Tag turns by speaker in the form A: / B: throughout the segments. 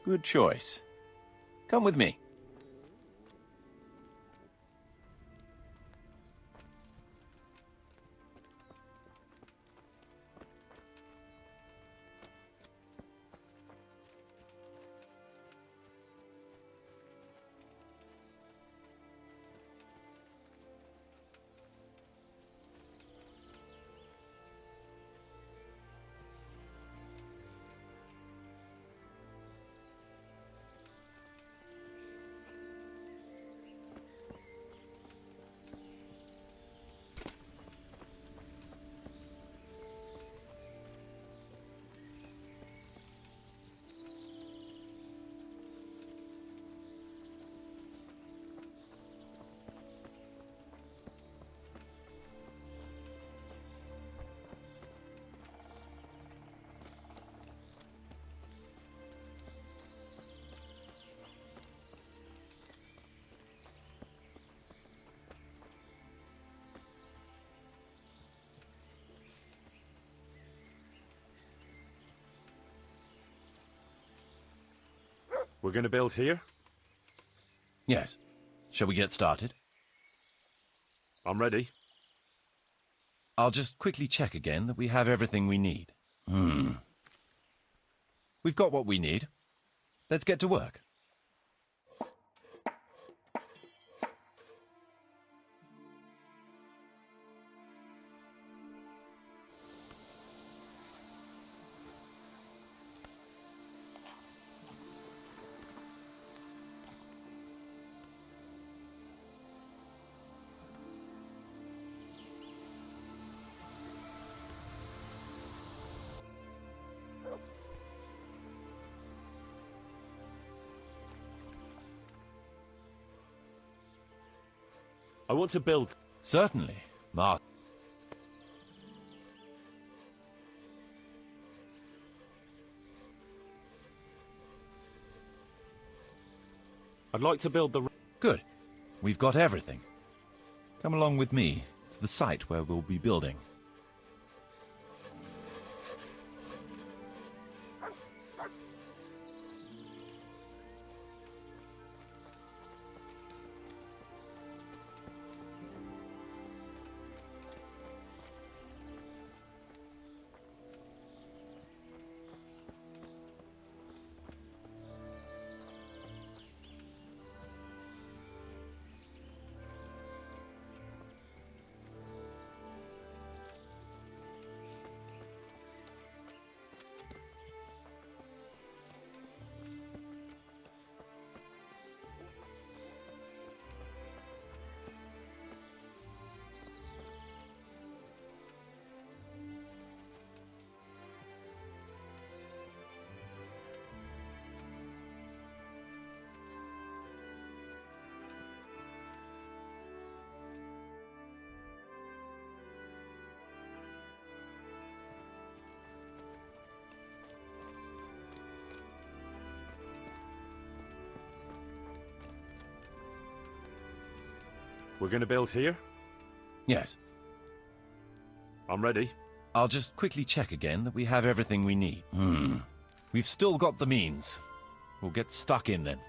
A: Good choice. Come with me.
B: We're going to build here?
A: Yes. Shall we get started?
B: I'm ready.
A: I'll just quickly check again that we have everything we need. We've got what we need. Let's get to work.
B: I want to build...
A: Certainly.
B: I'd like to build the...
A: Good. We've got everything. Come along with me to the site where we'll be building.
B: We're going to build here?
A: Yes.
B: I'm ready.
A: I'll just quickly check again that we have everything we need. We've still got the means. We'll get stuck in then.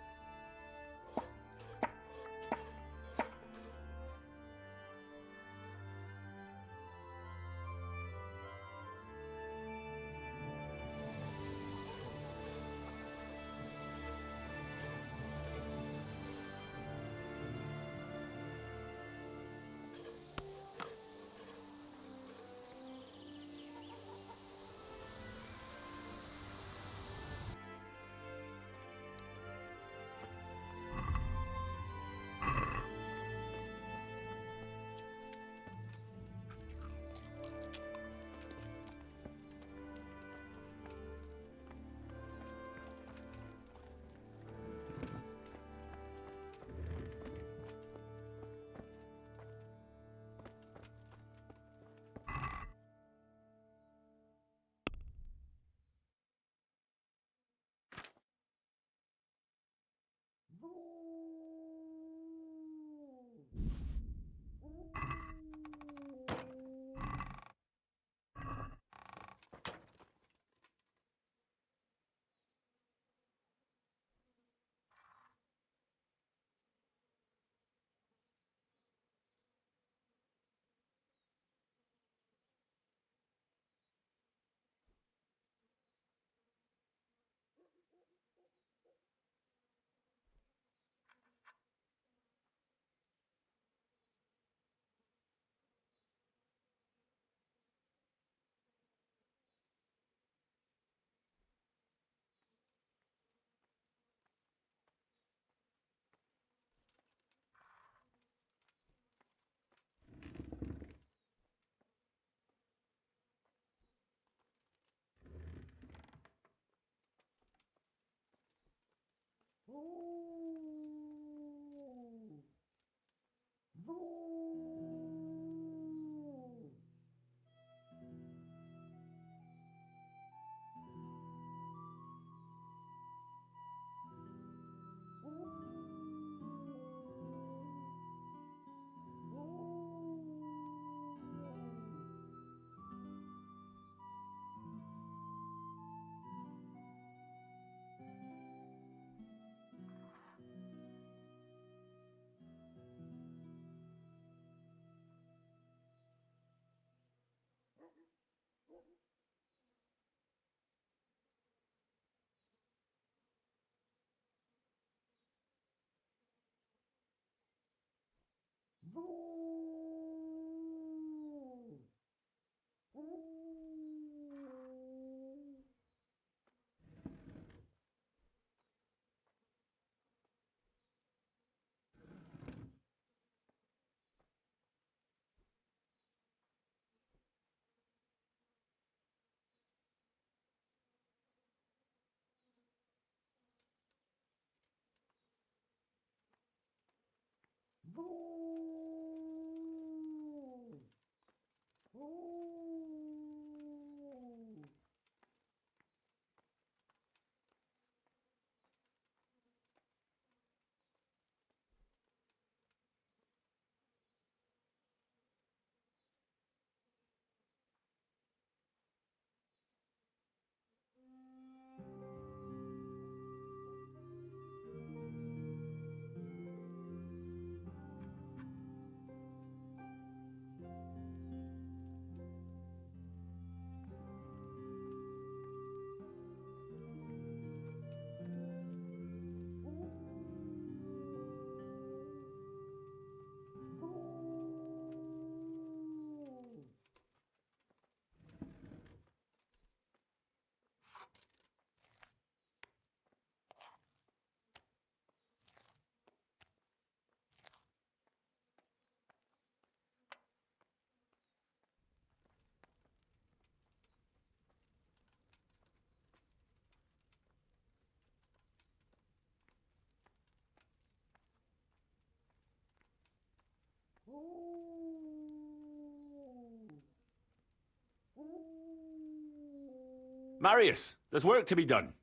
B: Marius, there's work to be done.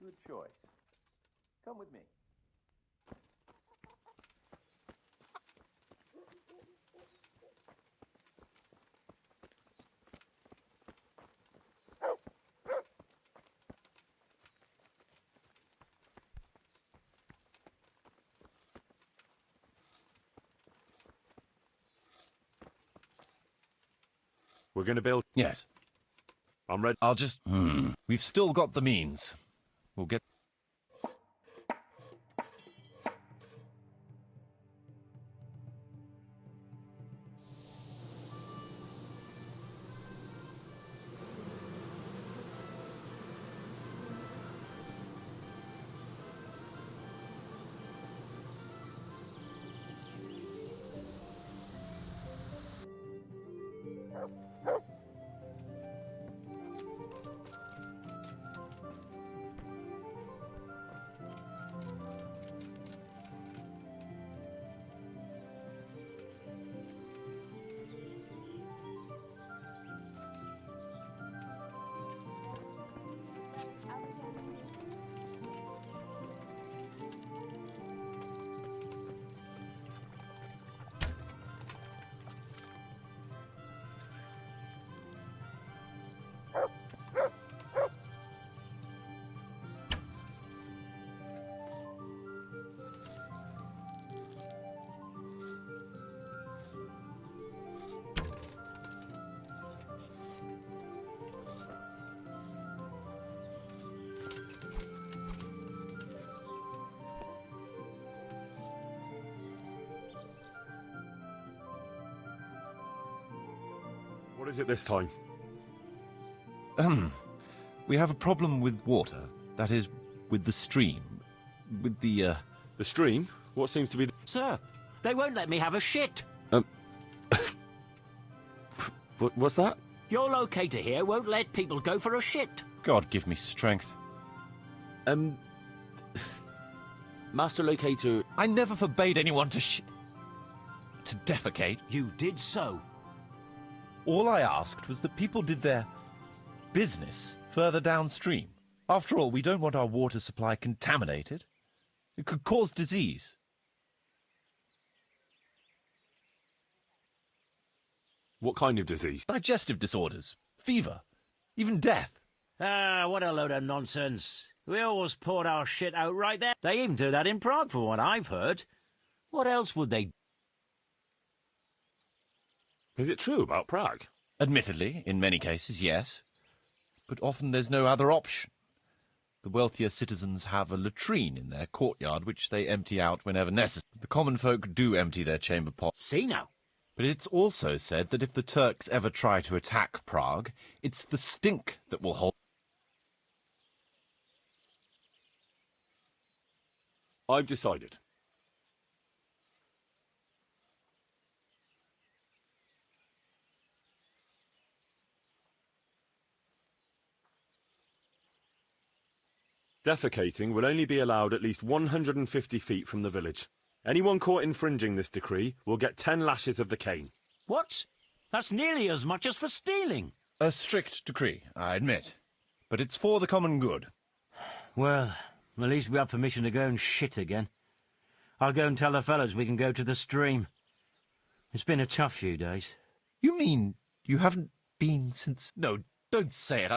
A: Good choice. Come with me.
B: We're going to build...
A: Yes.
B: I'm ready.
A: I'll just... We've still got the means. We'll get...
B: What is it this time?
A: We have a problem with water. That is, with the stream. With the,
B: The stream? What seems to be...
C: Sir, they won't let me have a shit.
B: What's that?
C: Your locator here won't let people go for a shit.
A: God give me strength.
B: Master Locator...
A: I never forbade anyone to to defecate.
C: You did so.
A: All I asked was that people did their business further downstream. After all, we don't want our water supply contaminated. It could cause disease.
B: What kind of disease?
A: Digestive disorders, fever, even death.
C: Ah, what a load of nonsense. We always poured our shit out right there. They even do that in Prague, for what I've heard. What else would they...
B: Is it true about Prague?
A: Admittedly, in many cases, yes. But often there's no other option. The wealthier citizens have a latrine in their courtyard which they empty out whenever necessary. The common folk do empty their chamber pots.
C: See now.
A: But it's also said that if the Turks ever try to attack Prague, it's the stink that will hold...
B: I've decided. Defecating will only be allowed at least 150 feet from the village. Anyone caught infringing this decree will get 10 lashes of the cane.
C: What? That's nearly as much as for stealing.
A: A strict decree, I admit. But it's for the common good.
C: Well, at least we have permission to go and shit again. I'll go and tell the fellas we can go to the stream. It's been a tough few days.
A: You mean you haven't been since... No, don't say it.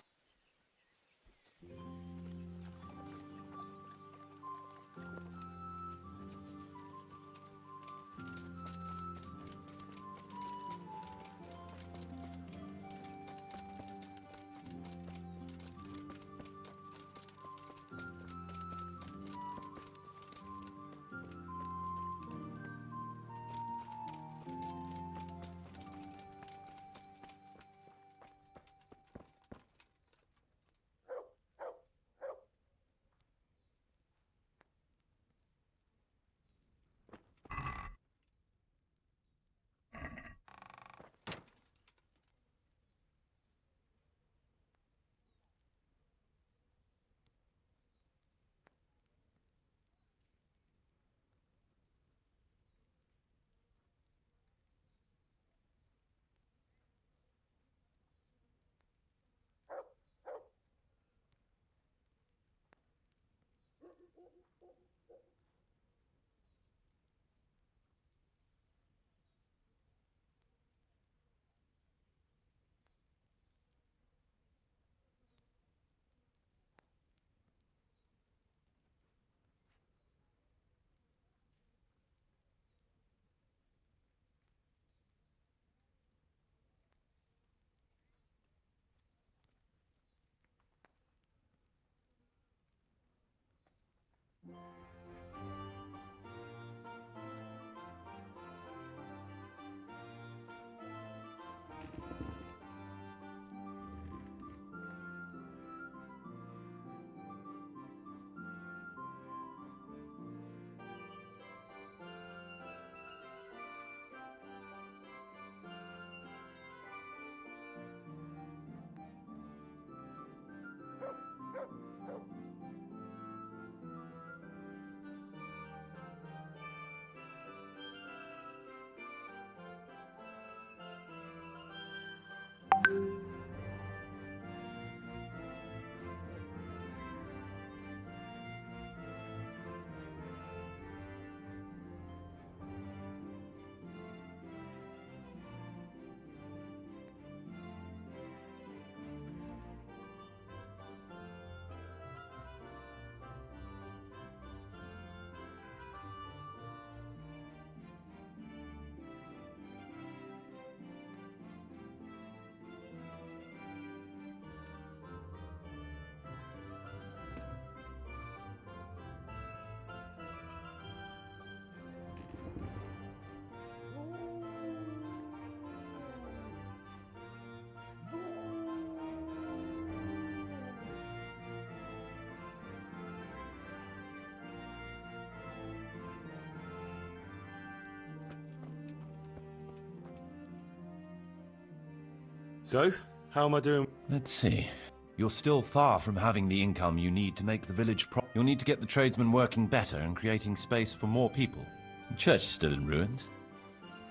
B: So, how am I doing?
A: Let's see. You're still far from having the income you need to make the village You'll need to get the tradesmen working better and creating space for more people. The church is still in ruins.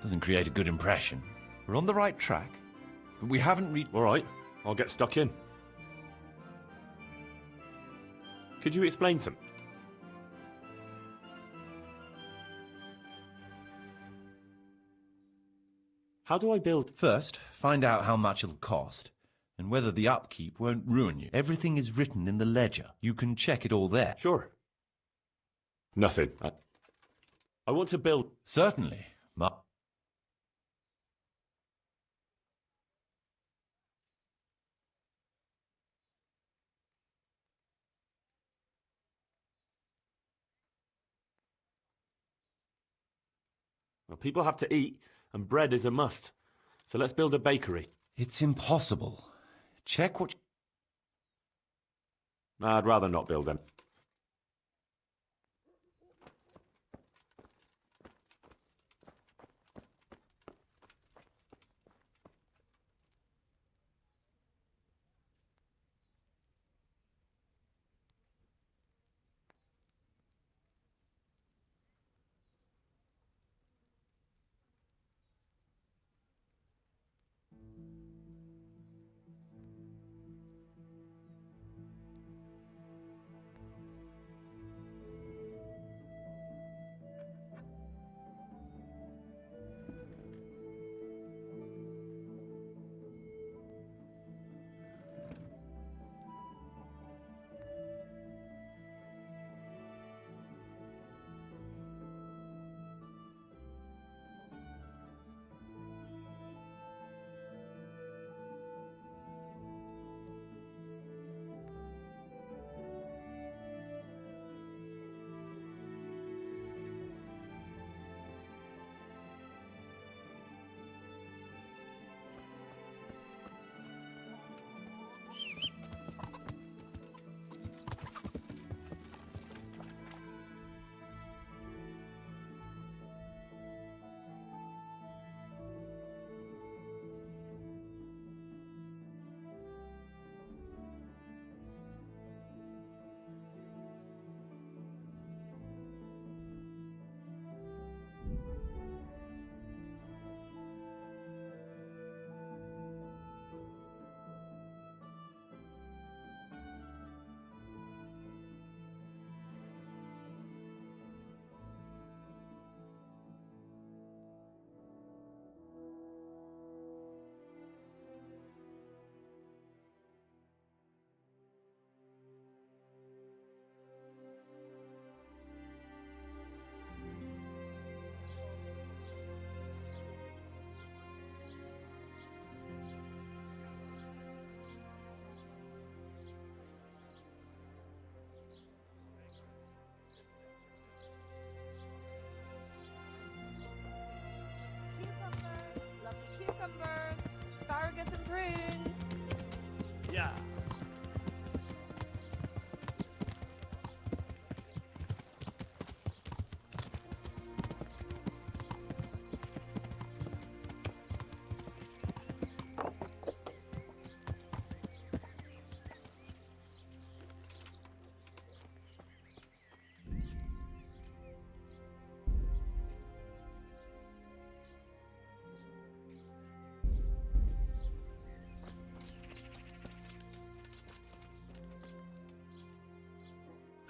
A: Doesn't create a good impression. We're on the right track, but we haven't reached...
B: All right, I'll get stuck in. Could you explain something? How do I build?
A: First, find out how much it'll cost, and whether the upkeep won't ruin you. Everything is written in the ledger. You can check it all there.
B: Sure. Nothing. I want to build...
A: Certainly.
B: Well, people have to eat, and bread is a must. So let's build a bakery.
A: It's impossible. Check what...
B: I'd rather not build them.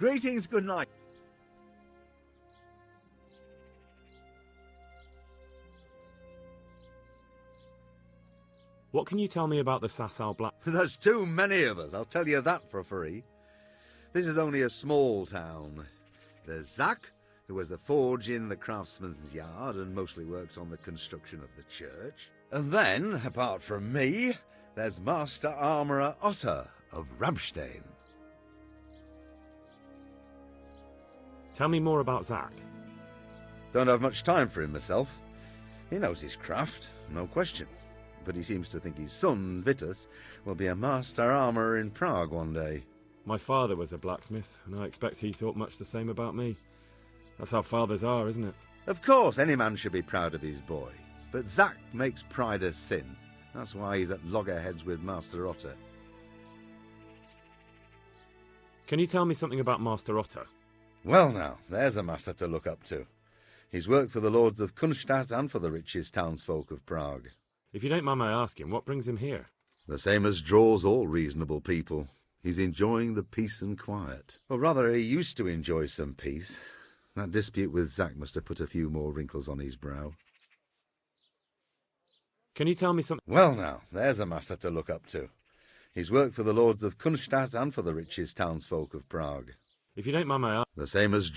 D: Greetings, good night.
B: What can you tell me about the Sasau Black...
D: There's too many of us, I'll tell you that for free. This is only a small town. There's Zach, who has a forge in the craftsman's yard and mostly works on the construction of the church. And then, apart from me, there's Master Armourer Otter of Ramstein.
B: Tell me more about Zach.
D: Don't have much time for him myself. He knows his craft, no question. But he seems to think his son, Vitus, will be a master armourer in Prague one day.
B: My father was a blacksmith, and I expect he thought much the same about me. That's how fathers are, isn't it?
D: Of course, any man should be proud of his boy. But Zach makes pride a sin. That's why he's at loggerheads with Master Otter.
B: Can you tell me something about Master Otter?
D: Well now, there's a master to look up to. He's worked for the lords of Kunstadt and for the richest townsfolk of Prague.
B: If you don't mind my asking, what brings him here?
D: The same as draws all reasonable people. He's enjoying the peace and quiet. Or rather, he used to enjoy some peace. That dispute with Zach must have put a few more wrinkles on his brow.
B: Can you tell me something?
D: Well now, there's a master to look up to. He's worked for the lords of Kunstadt and for the richest townsfolk of Prague.
B: If you don't mind my asking...
D: The same as...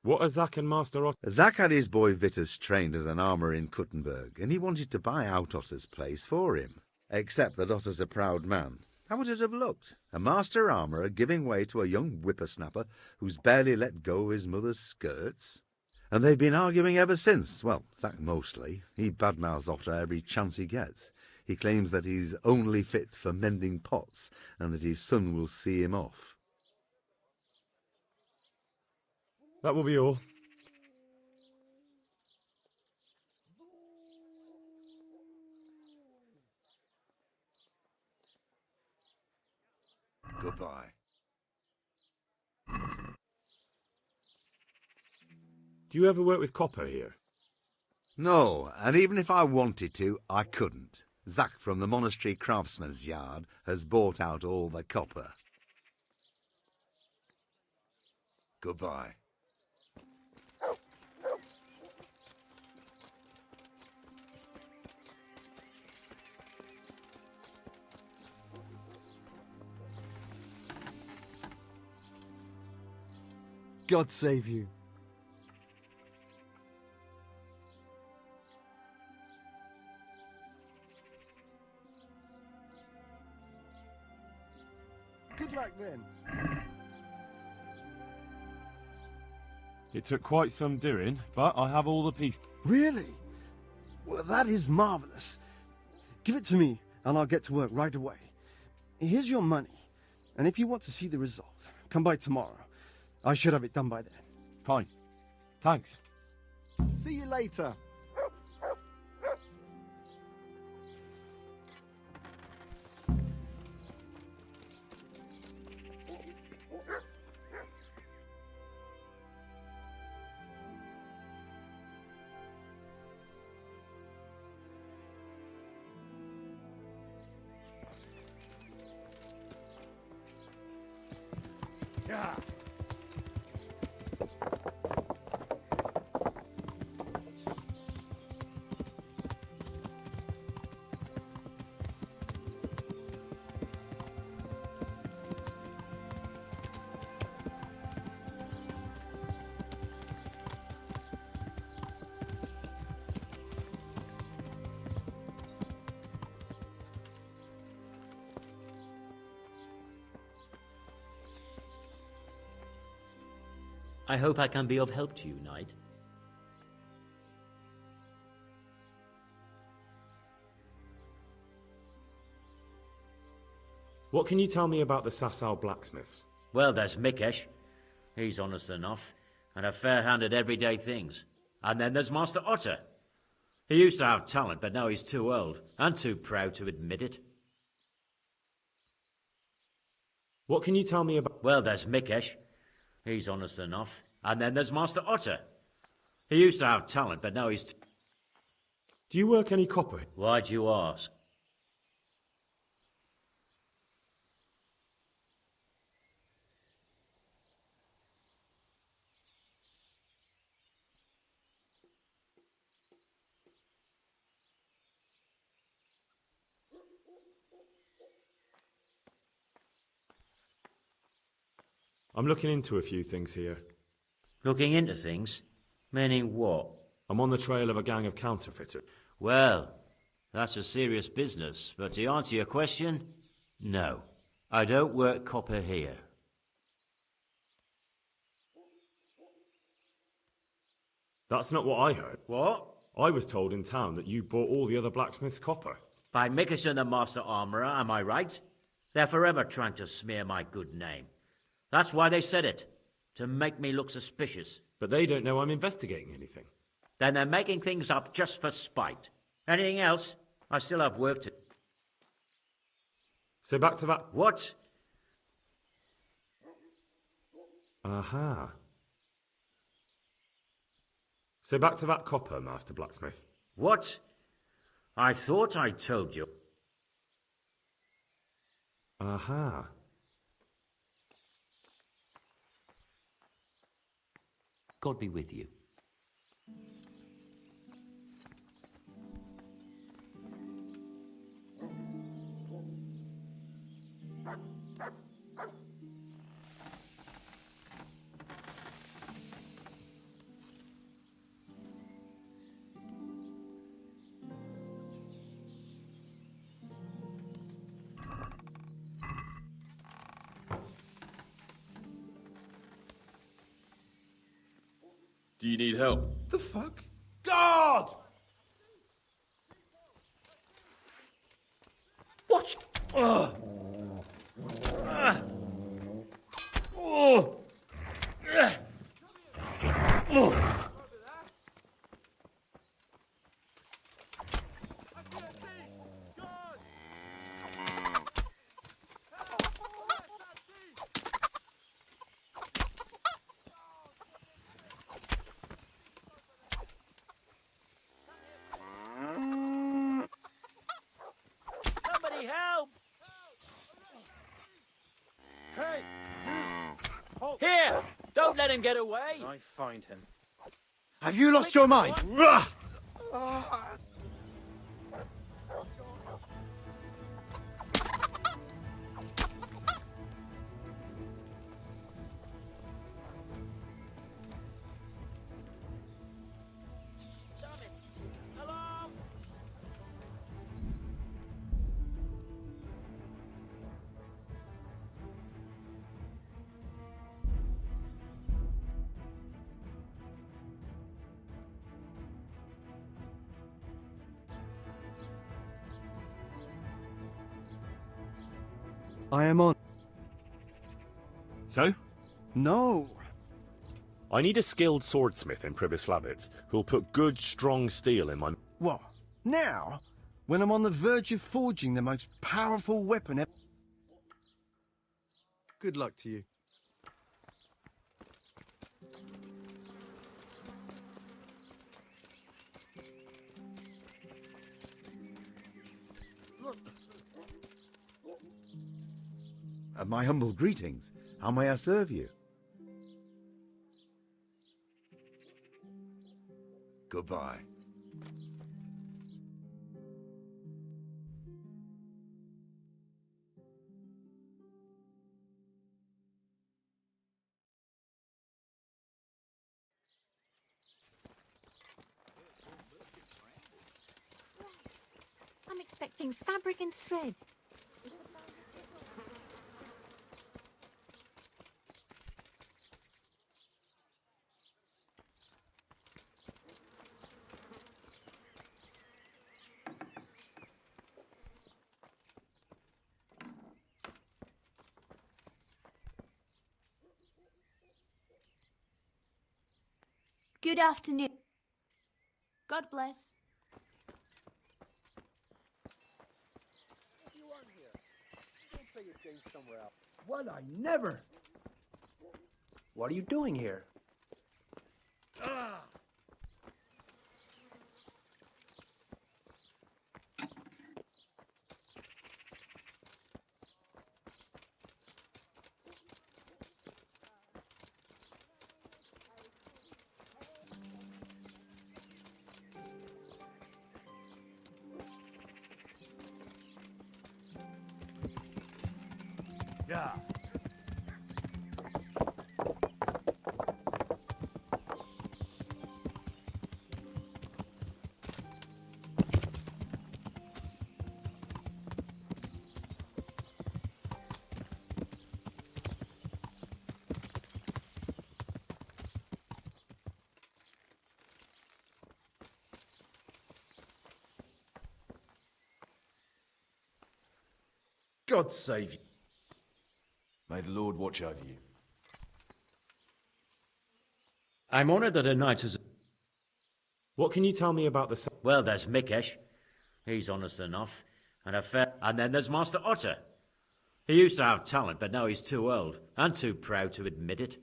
B: What are Zach and Master Otter?
D: Zach had his boy Vitus trained as an armourer in Kuttenberg, and he wanted to buy out Otter's place for him. Except that Otter's a proud man. How would it have looked? A master armourer giving way to a young whippersnapper who's barely let go of his mother's skirts? And they've been arguing ever since. Well, Zach mostly. He badmouths Otter every chance he gets. He claims that he's only fit for mending pots, and that his son will see him off.
B: That will be all.
D: Goodbye.
B: Do you ever work with copper here?
D: No, and even if I wanted to, I couldn't. Zach from the monastery craftsman's yard has bought out all the copper. Goodbye.
E: God save you. Good luck then.
B: It took quite some doing, but I have all the pieces.
E: Really? Well, that is marvelous. Give it to me, and I'll get to work right away. Here's your money, and if you want to see the result, come by tomorrow. I should have it done by then.
B: Fine. Thanks.
E: See you later.
B: Yeah.
F: I hope I can be of help to you, Knight.
B: What can you tell me about the Sasau blacksmiths?
F: Well, there's Mikesh. He's honest enough, and a fair hand at everyday things. And then there's Master Otter. He used to have talent, but now he's too old, and too proud to admit it.
B: What can you tell me about...
F: Well, there's Mikesh. He's honest enough. And then there's Master Otter. He used to have talent, but now he's...
B: Do you work any copper?
F: Why'd you ask?
B: I'm looking into a few things here.
F: Looking into things? Meaning what?
B: I'm on the trail of a gang of counterfeiters.
F: Well, that's a serious business, but to answer your question, no. I don't work copper here.
B: That's not what I heard.
F: What?
B: I was told in town that you bought all the other blacksmith's copper.
F: By Mickelson the Master Armourer, am I right? They're forever trying to smear my good name. That's why they said it, to make me look suspicious.
B: But they don't know I'm investigating anything.
F: Then they're making things up just for spite. Anything else? I still have work to...
B: So back to that...
F: What?
B: Aha. So back to that copper, Master Blacksmith.
F: What? I thought I told you.
B: Aha.
F: God be with you.
B: Do you need help?
D: The fuck?
E: God!
F: What? Somebody help!
E: Hey!
F: Here! Don't let him get away!
E: I find him. Have you lost your mind?
F: Hello?
E: I am on.
G: So?
E: No.
G: I need a skilled swordsmith in Pribyslavitz who'll put good, strong steel in my...
E: What? Now? When I'm on the verge of forging the most powerful weapon ever. Good luck to you.
D: My humble greetings. How may I serve you? Goodbye.
H: I'm expecting fabric and thread.
I: Good afternoon. God bless.
J: Well, I never. What are you doing here? Yeah.
K: God save you. May the Lord watch over you.
F: I'm honoured that a knight has...
B: What can you tell me about the...
F: Well, there's Mikesh. He's honest enough. And then there's Master Otter. He used to have talent, but now he's too old and too proud to admit it.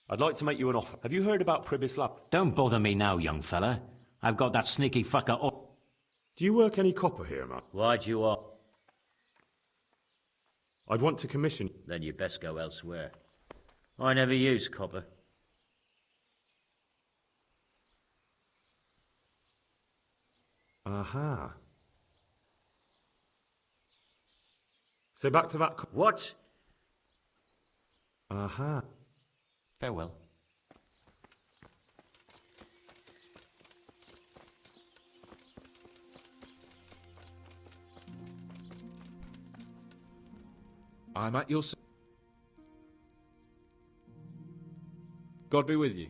G: I'd like to make you an offer. Have you heard about Pribislav?
C: Don't bother me now, young fella. I've got that sneaky fucker up.
B: Do you work any copper here, man?
F: Why'd you want?
B: I'd want to commission...
F: Then you'd best go elsewhere. I never use copper.
B: Aha. So back to that...
F: What?
B: Aha.
F: Farewell.
L: I'm at your... God be with you.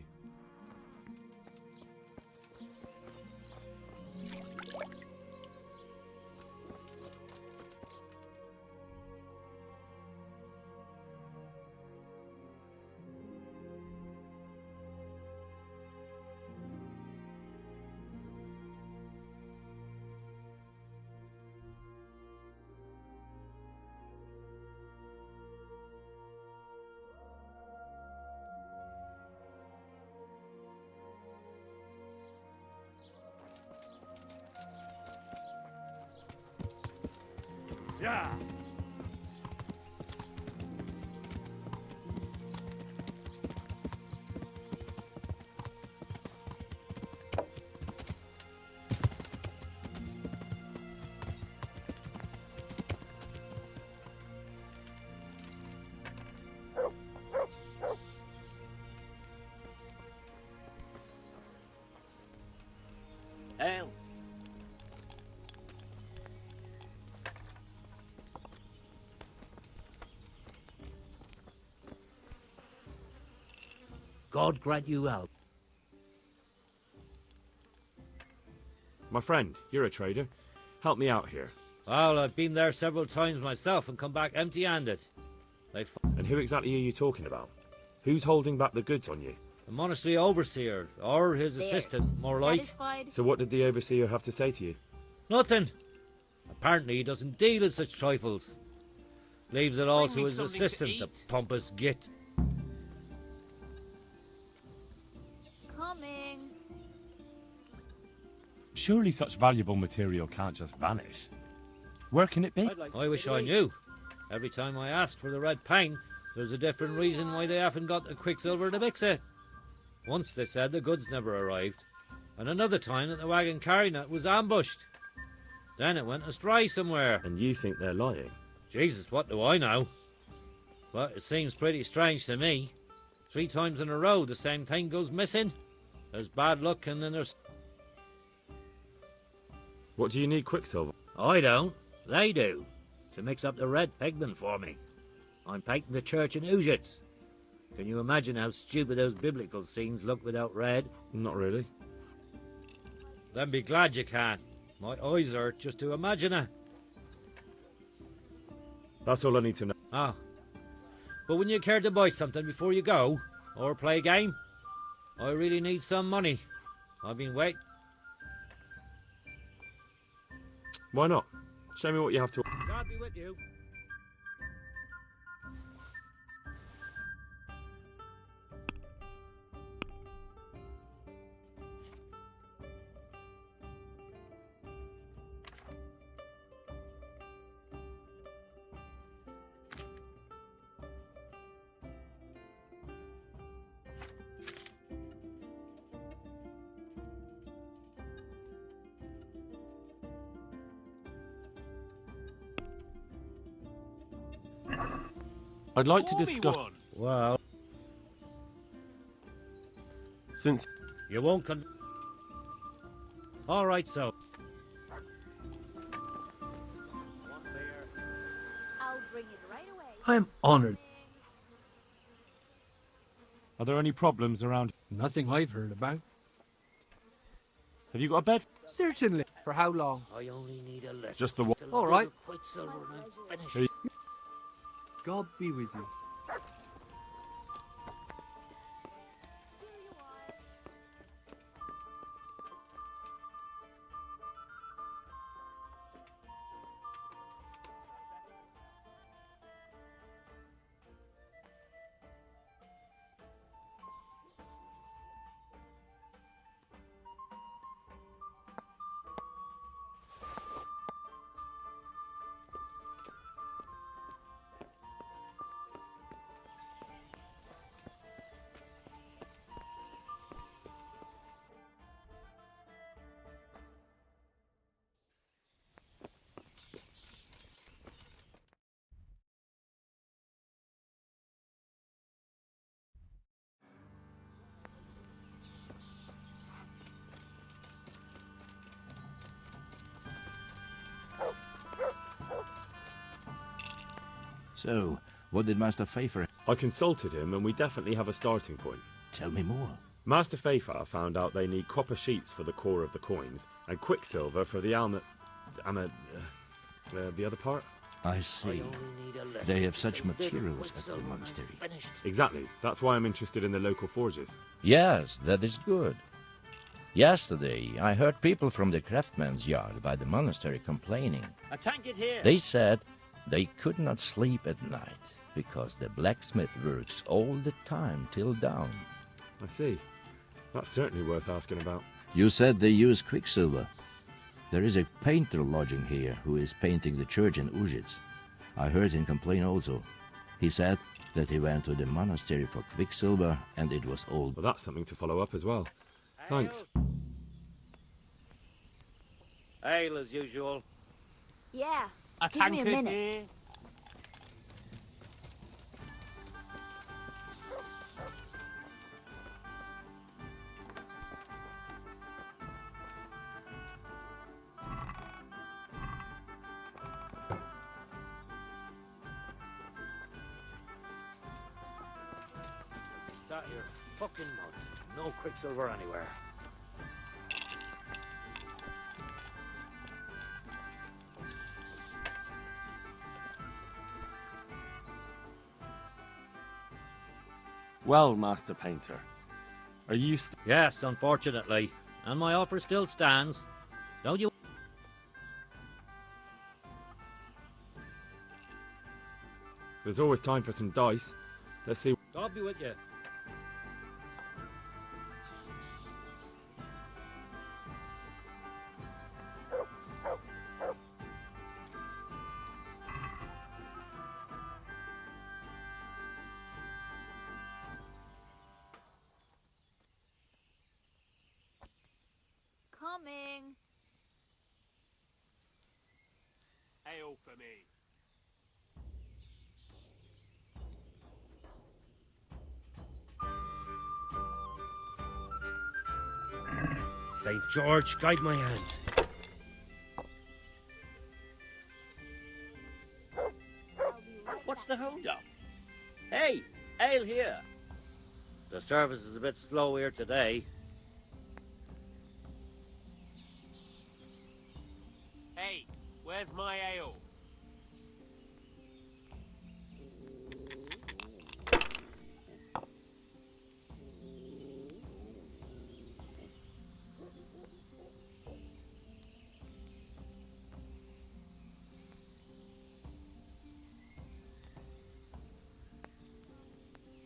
K: Yeah.
F: Ale.
J: God grant you health.
B: My friend, you're a trader. Help me out here.
M: Well, I've been there several times myself and come back empty-handed.
B: And who exactly are you talking about? Who's holding back the goods on you?
M: The monastery overseer, or his assistant, more like.
I: Satisfied?
B: So what did the overseer have to say to you?
M: Nothing. Apparently he doesn't deal in such trifles. Leaves it all
J: Bring
M: to
J: me
M: his
J: something to
M: assistant, the
J: eat.
M: pompous git.
I: Coming.
N: Surely such valuable material can't just vanish. Where can it be?
M: I wish I knew. Every time I ask for the red paint, there's a different reason why they haven't got the quicksilver to mix it. Once they said the goods never arrived, and another time that the wagon carrying it was ambushed. Then it went astray somewhere.
B: And you think they're lying?
M: Jesus, what do I know? But it seems pretty strange to me. 3 times in a row the same thing goes missing. There's bad luck and then there's...
B: What do you need quicksilver?
M: I don't. They do. To mix up the red pigment for me. I'm painting the church in Ujits. Can you imagine how stupid those biblical scenes look without red?
B: Not really.
M: Then be glad you can. My eyes hurt just to imagine it.
B: That's all I need to know.
M: Ah. But wouldn't you care to buy something before you go? Or play a game? I really need some money. I've been waiting.
B: Why not? Show me what you have to...
M: God be with you.
N: I'd like to discuss...
M: Well...
N: Since...
M: You won't All right, so...
I: I'll bring it right away.
J: I'm honored.
N: Are there any problems around?
J: Nothing I've heard about.
N: Have you got a bed?
J: Certainly. For how long?
M: I only need a little.
N: Just the one.
J: All right.
M: Quicksilver and I'm finished.
N: Here
J: God be with you.
O: So, what did Master Pfeiffer...
B: I consulted him, and we definitely have a starting point.
O: Tell me more.
B: Master Pfeiffer found out they need copper sheets for the core of the coins, and quicksilver for the the other part?
O: I see. They have such materials at the monastery.
B: Exactly. That's why I'm interested in the local forges.
O: Yes, that is good. Yesterday, I heard people from the craftsman's yard by the monastery complaining.
M: A tank it here.
O: They said they could not sleep at night because the blacksmith works all the time till dawn.
B: I see. That's certainly worth asking about.
O: You said they use quicksilver. There is a painter lodging here who is painting the church in Ujits. I heard him complain also. He said that he went to the monastery for quicksilver and it was all...
B: Well, that's something to follow up as well. Thanks.
M: Ale as usual.
I: Yeah.
H: A
I: Give me a minute.
M: Here. That your fucking mouth. No quicksilver anywhere.
N: Well, Master Painter, are you...
M: Yes, unfortunately. And my offer still stands. Don't you...
B: There's always time for some dice. Let's see...
M: God be with you.
I: Coming.
N: Ale for me.
M: St. George, guide my hand. What's the hold-up? Hey, ale here. The service is a bit slow here today.
N: Hey, where's my ale?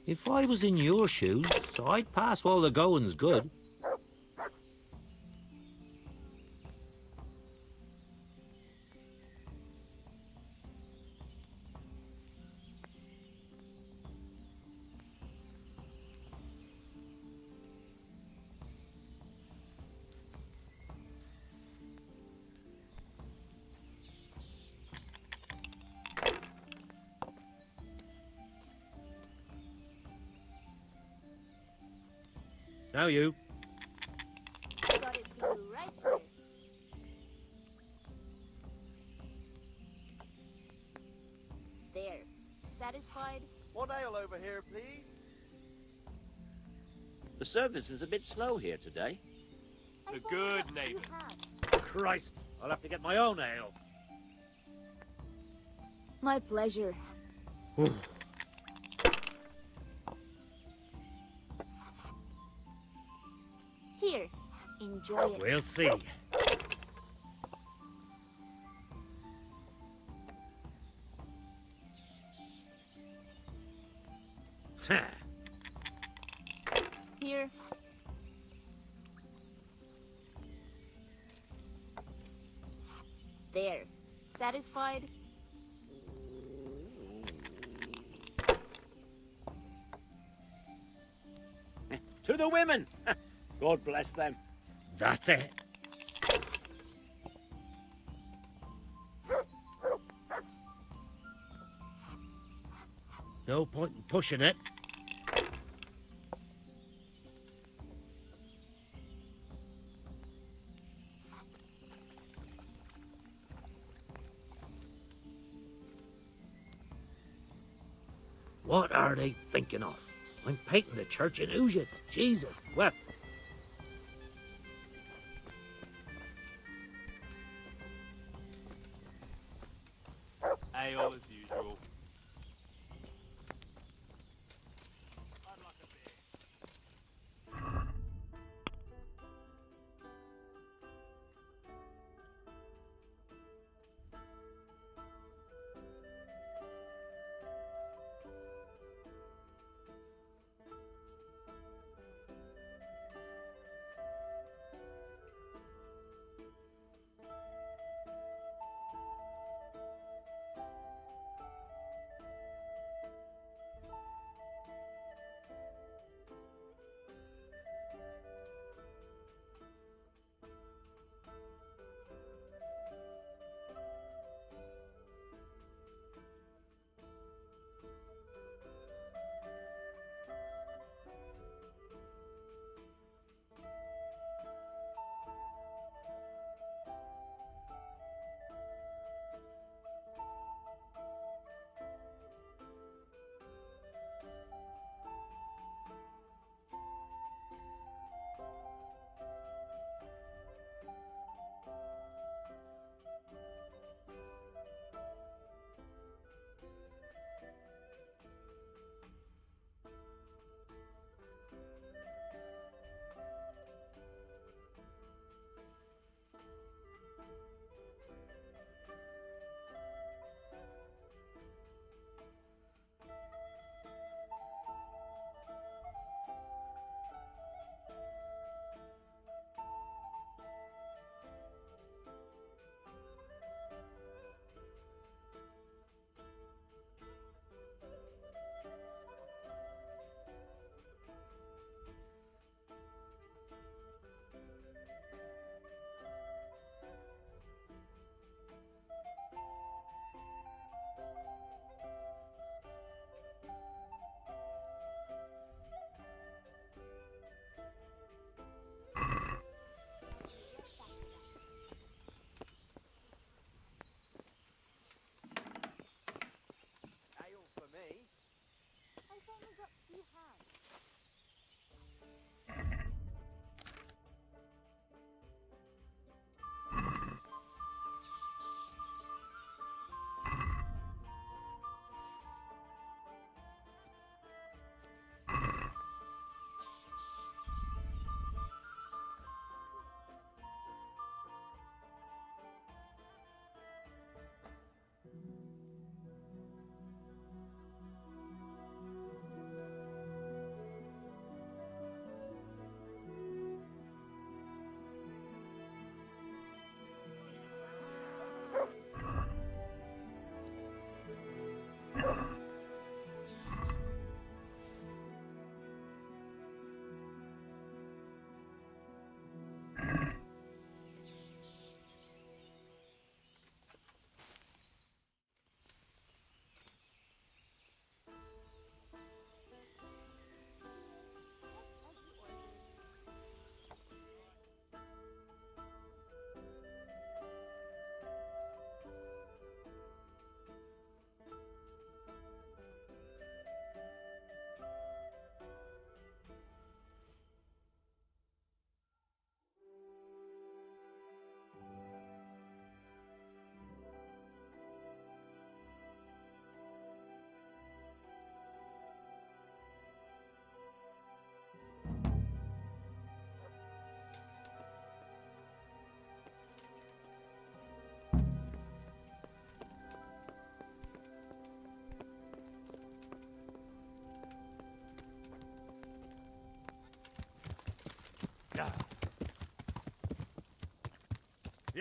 M: If I was in your shoes, I'd pass while the going's good. Now you.
I: Got it do right here. There. Satisfied?
P: One ale over here, please.
F: The service is a bit slow here today.
N: The good neighbours.
M: Christ, I'll have to get my own ale.
I: My pleasure. Here, enjoy it.
M: We'll see.
I: Here. There. Satisfied?
F: To the women! God bless them.
M: That's it. No point in pushing it. What are they thinking of? I'm painting the church in Uzhitz. Jesus wept.
K: Ale as usual.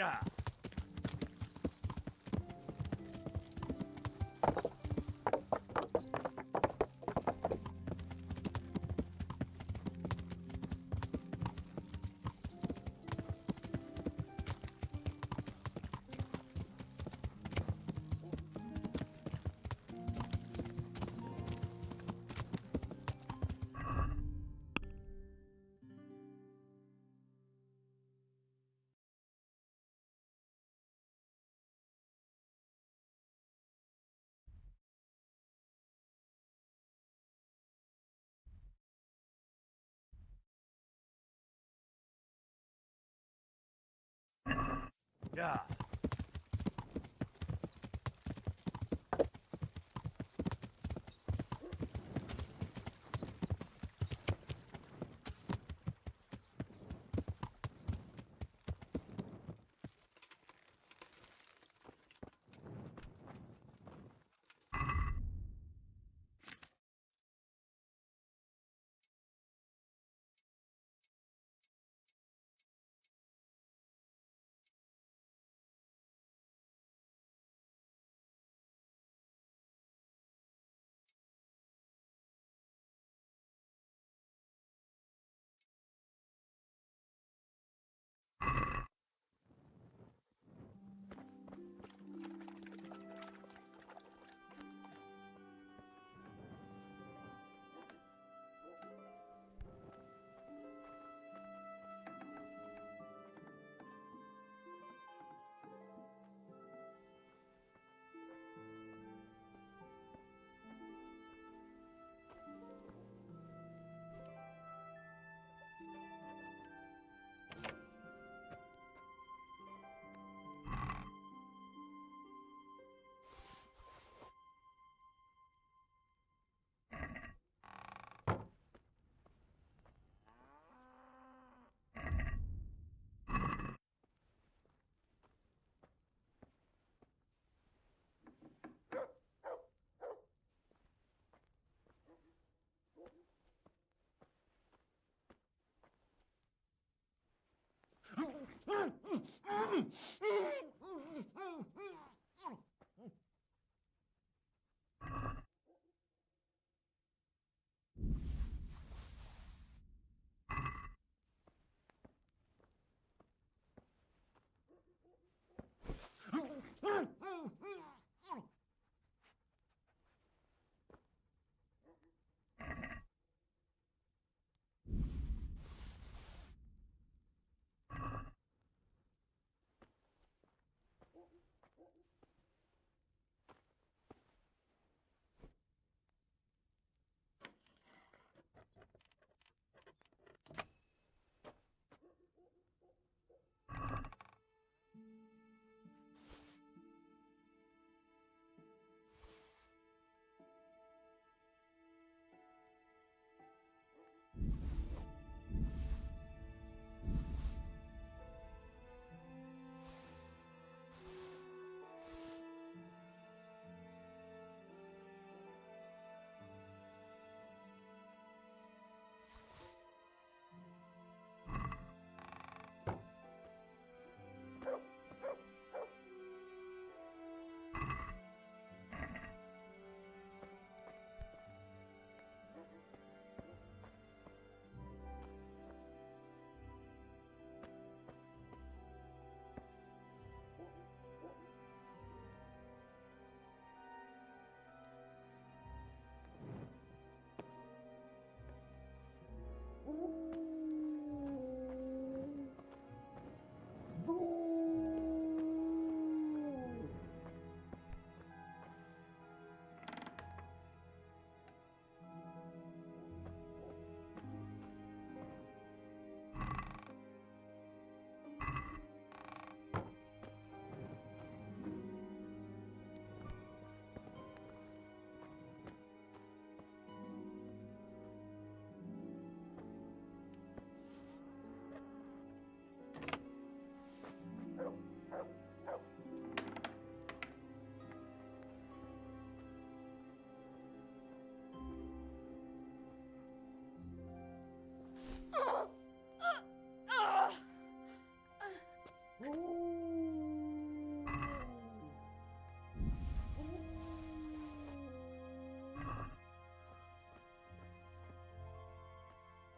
N: Yeah. Yeah.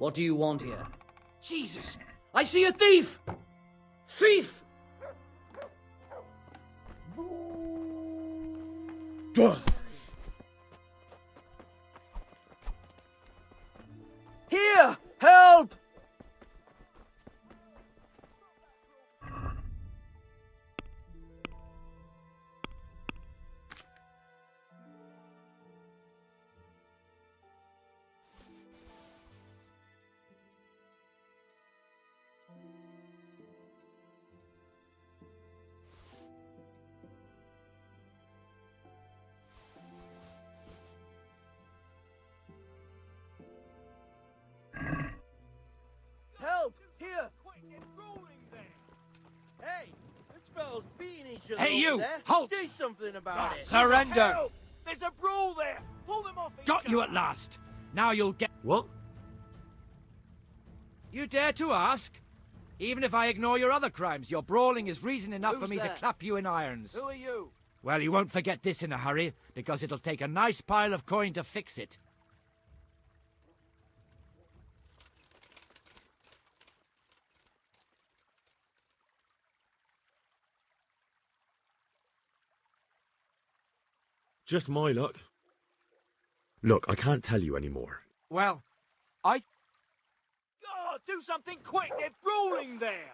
Q: What do you want here? Jesus! I see a thief! Thief!
P: Here! Help! Help! Here! Hey! This fellow's beating each other.
J: Hey, you!
P: over there.
J: Halt!
P: Do something about it!
J: Surrender!
P: Help! There's a brawl there! Pull them off each
J: Got you
P: other.
J: at last. Now you'll get...
B: What?
J: You dare to ask? Even if I ignore your other crimes, your brawling is reason enough for
P: Who's
J: me
P: that?
J: to clap you in irons.
P: Who are you?
J: Well, you won't forget this in a hurry, because it'll take a nice pile of coin to fix it.
B: Just my luck. Look, I can't tell you anymore.
J: Well, I...
P: God, do something quick! They're brawling there!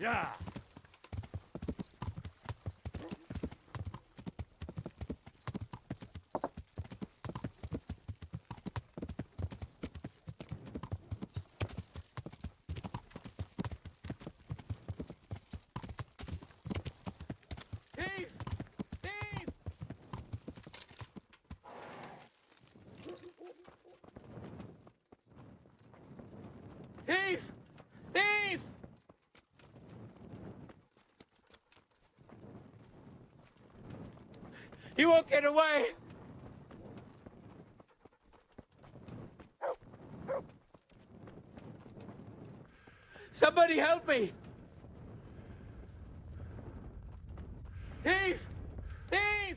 J: Yeah!
P: Thief! Thief! Thief! Thief! He won't get away! Somebody help me! Thief! Thief!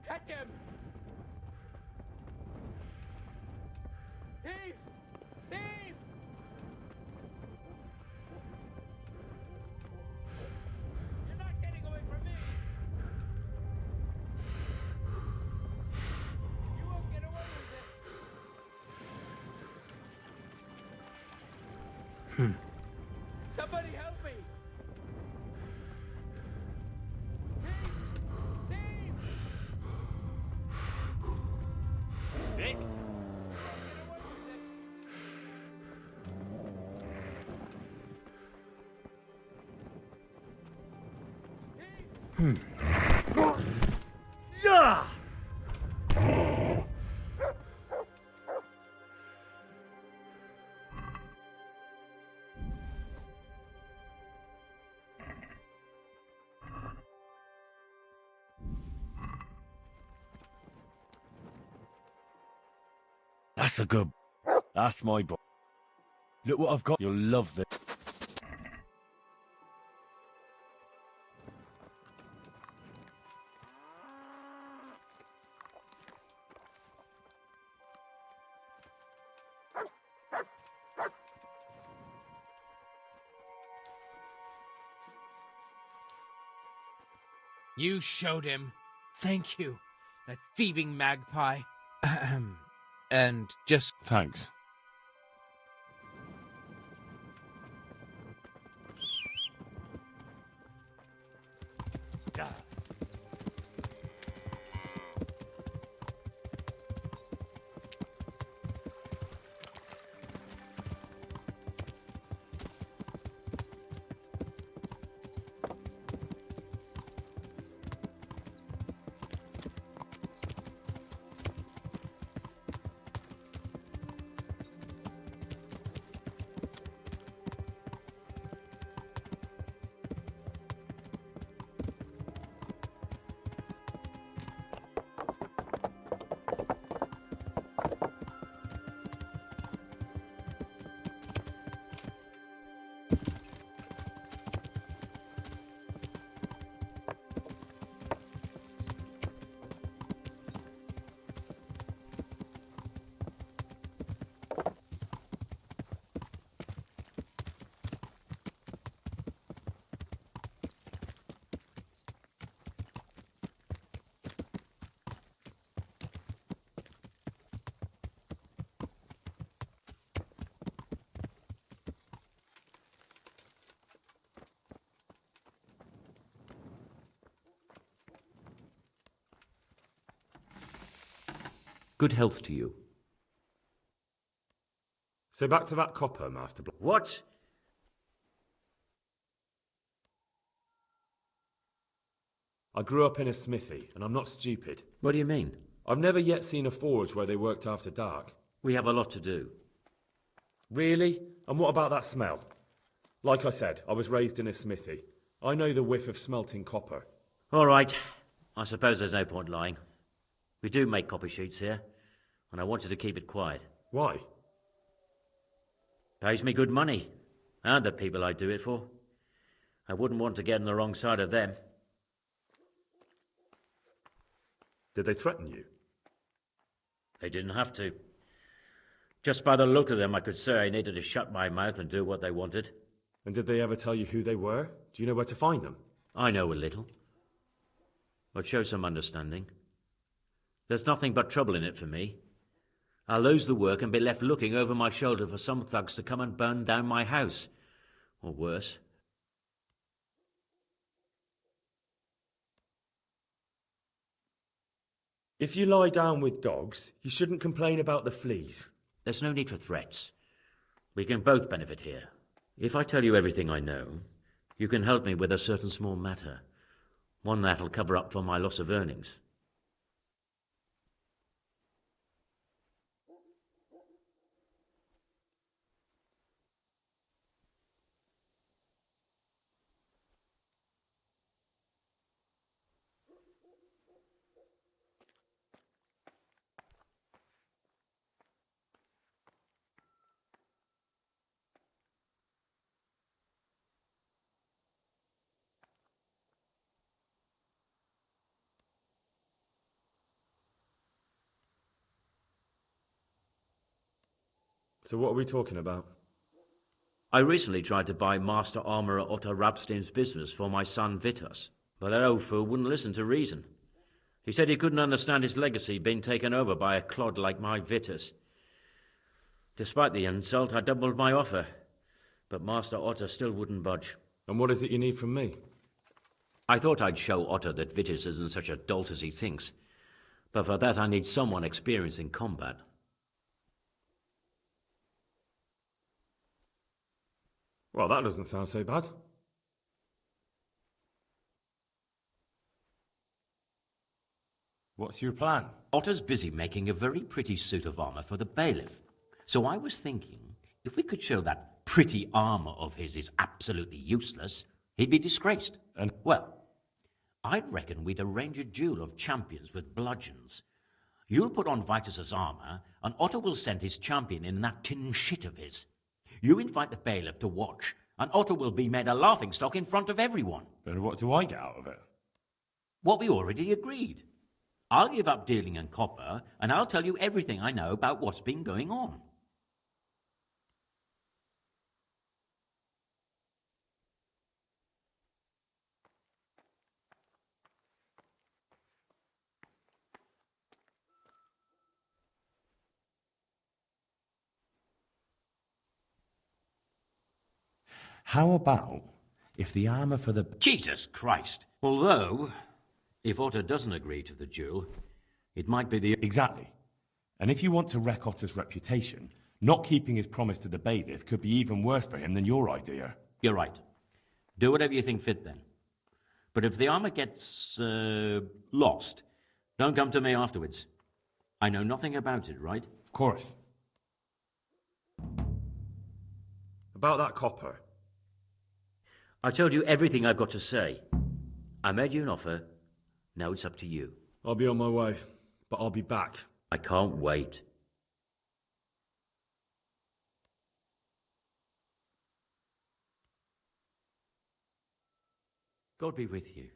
P: Catch him! Thief! Thief! You're not getting away from me! You won't get away with this! Somebody help me! Thief! Thief! Nick? You won't get away with this!
Q: Yeah!
N: That's a good. That's my boy. Look what I've got. You'll love this.
R: You showed him. Thank you, that thieving magpie. And just...
N: Thanks.
F: Good health to you.
B: So back to that copper, Master Black.
F: What?
B: I grew up in a smithy, and I'm not stupid.
F: What do you mean?
B: I've never yet seen a forge where they worked after dark.
F: We have a lot to do.
B: Really? And what about that smell? Like I said, I was raised in a smithy. I know the whiff of smelting copper.
F: All right. I suppose there's no point lying. We do make copy sheets here, and I want you to keep it quiet.
B: Why?
F: Pays me good money, and the people I do it for. I wouldn't want to get on the wrong side of them.
B: Did they threaten you?
F: They didn't have to. Just by the look of them, I could say I needed to shut my mouth and do what they wanted.
B: And did they ever tell you who they were? Do you know where to find them?
F: I know a little. But show some understanding. There's nothing but trouble in it for me. I'll lose the work and be left looking over my shoulder for some thugs to come and burn down my house. Or worse.
B: If you lie down with dogs, you shouldn't complain about the fleas.
F: There's no need for threats. We can both benefit here. If I tell you everything I know, you can help me with a certain small matter. One that'll cover up for my loss of earnings.
B: So what are we talking about?
F: I recently tried to buy Master Armourer Otto Rabstein's business for my son Vitus, but that old fool wouldn't listen to reason. He said he couldn't understand his legacy being taken over by a clod like my Vitus. Despite the insult, I doubled my offer, but Master Otto still wouldn't budge.
B: And what is it you need from me?
F: I thought I'd show Otto that Vitus isn't such a dolt as he thinks, but for that I need someone experienced in combat.
B: Well, that doesn't sound so bad.
N: What's your plan?
F: Otter's busy making a very pretty suit of armour for the bailiff. So I was thinking, if we could show that pretty armour of his is absolutely useless, he'd be disgraced.
N: And
F: well, I'd reckon we'd arrange a duel of champions with bludgeons. You'll put on Vitus's armour, and Otter will send his champion in that tin shit of his. You invite the bailiff to watch, and Otter will be made a laughingstock in front of everyone.
N: But what do I get out of it?
F: What we already agreed. I'll give up dealing in copper, and I'll tell you everything I know about what's been going on.
N: How about if the armour for the...
F: Jesus Christ! Although, if Otter doesn't agree to the duel, it might be the...
N: Exactly. And if you want to wreck Otter's reputation, not keeping his promise to the bailiff could be even worse for him than your idea.
F: You're right. Do whatever you think fit then. But if the armour gets, lost, don't come to me afterwards. I know nothing about it, right?
N: Of course.
B: About that copper.
F: I told you everything I've got to say. I made you an offer. Now it's up to you.
B: I'll be on my way, but I'll be back.
F: I can't wait. God be with you.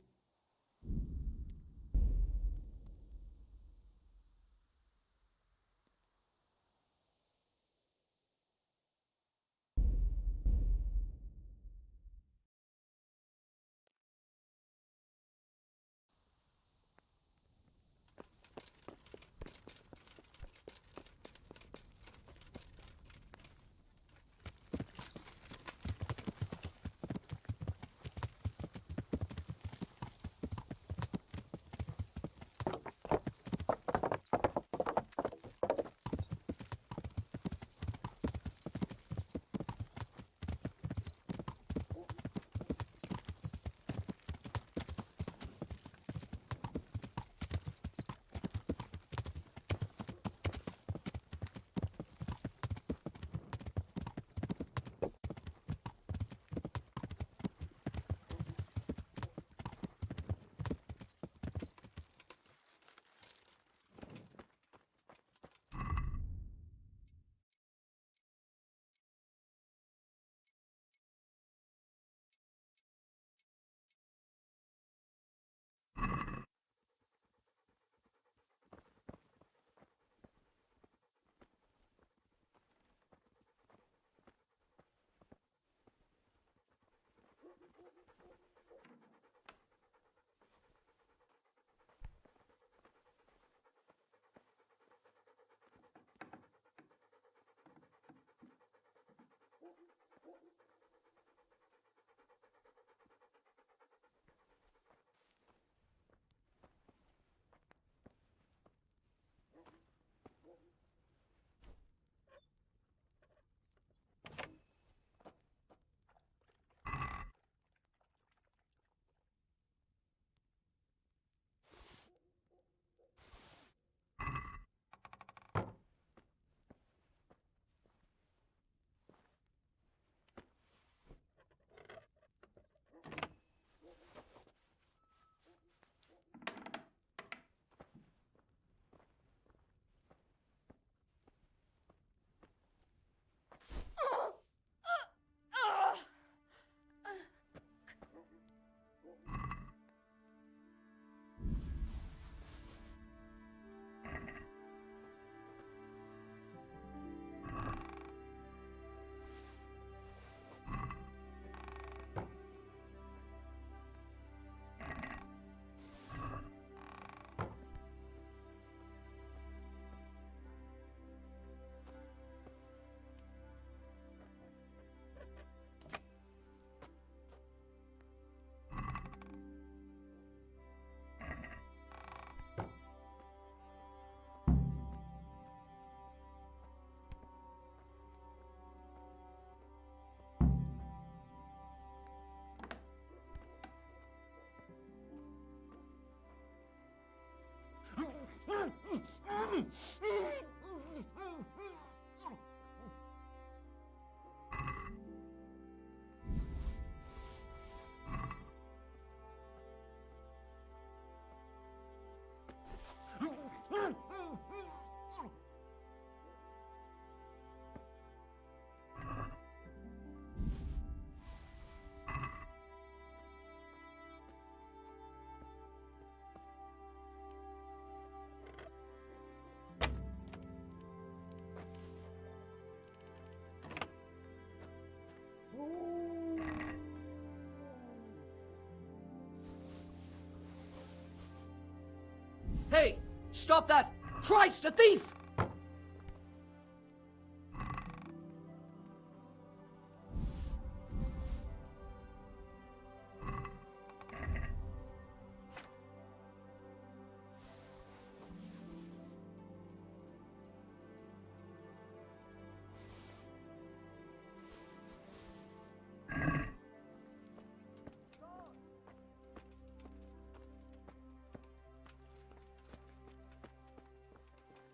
Q: Hey, stop that! Christ, a thief!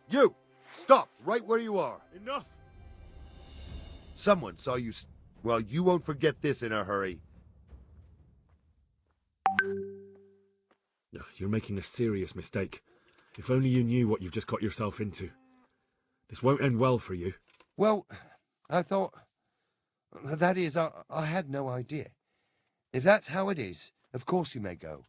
S: You! Stop right where you are.
G: Enough!
S: Someone saw you. Well, you won't forget this in a hurry.
B: You're making a serious mistake. If only you knew what you've just got yourself into. This won't end well for you.
S: Well, I thought... That is, I had no idea. If that's how it is, of course you may go.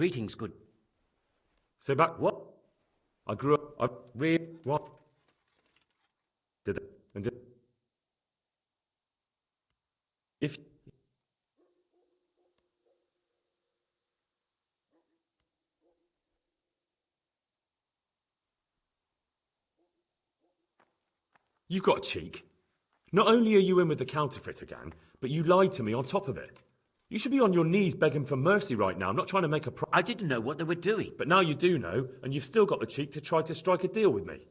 F: Greetings, good...
B: So back...
F: What?
B: I grew up... I really... What? Did it... And did... If... You've got a cheek. Not only are you in with the counterfeiter gang, but you lied to me on top of it. You should be on your knees begging for mercy right now. I'm not trying to make a
F: I didn't know what they were doing.
B: But now you do know, and you've still got the cheek to try to strike a deal with me.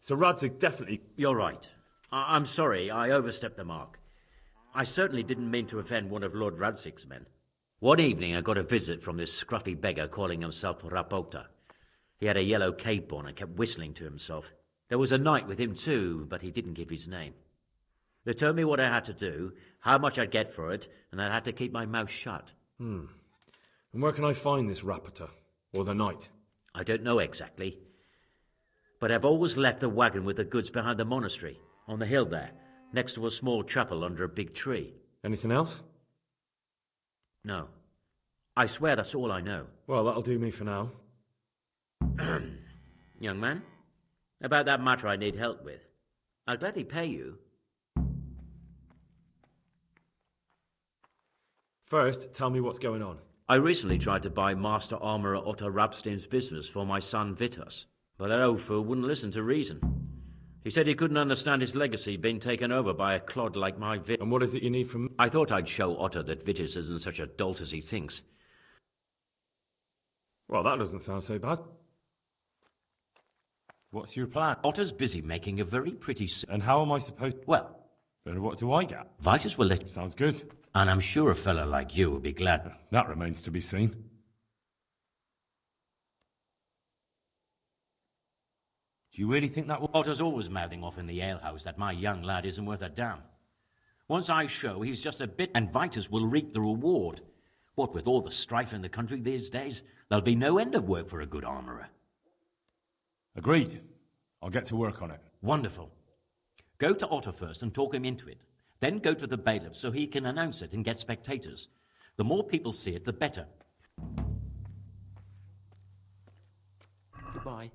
B: So Radzig definitely...
F: You're right. I'm sorry, I overstepped the mark. I certainly didn't mean to offend one of Lord Radzig's men. One evening I got a visit from this scruffy beggar calling himself Rapota. He had a yellow cape on and kept whistling to himself. There was a knight with him too, but he didn't give his name. They told me what I had to do, how much I'd get for it, and I had to keep my mouth shut.
B: And where can I find this Rapota? Or the knight?
F: I don't know exactly. But I've always left the wagon with the goods behind the monastery, on the hill there, next to a small chapel under a big tree.
B: Anything else?
F: No. I swear that's all I know.
B: Well, that'll do me for now.
F: Young man, about that matter I need help with. I'll gladly pay you.
B: First, tell me what's going on.
F: I recently tried to buy Master Armourer Otto Rabstein's business for my son Vitus, but that old fool wouldn't listen to reason. He said he couldn't understand his legacy being taken over by a clod like my Vitus.
B: And what is it you need from me?
F: I thought I'd show Otto that Vitus isn't such a dolt as he thinks.
B: Well, that doesn't sound so bad.
N: What's your plan?
F: Otto's busy making a very pretty...
N: And how am I supposed...
F: Well...
N: Then what do I get?
F: Vitus will let...
N: Sounds good.
F: And I'm sure a fella like you will be glad.
N: That remains to be seen. Do you really think that will...
F: Otto's always mouthing off in the alehouse that my young lad isn't worth a damn. Once I show he's just a bit, and Vitus will reap the reward. What with all the strife in the country these days, there'll be no end of work for a good armourer.
N: Agreed. I'll get to work on it.
F: Wonderful. Go to Otto first and talk him into it. Then go to the bailiff so he can announce it and get spectators. The more people see it, the better. Goodbye.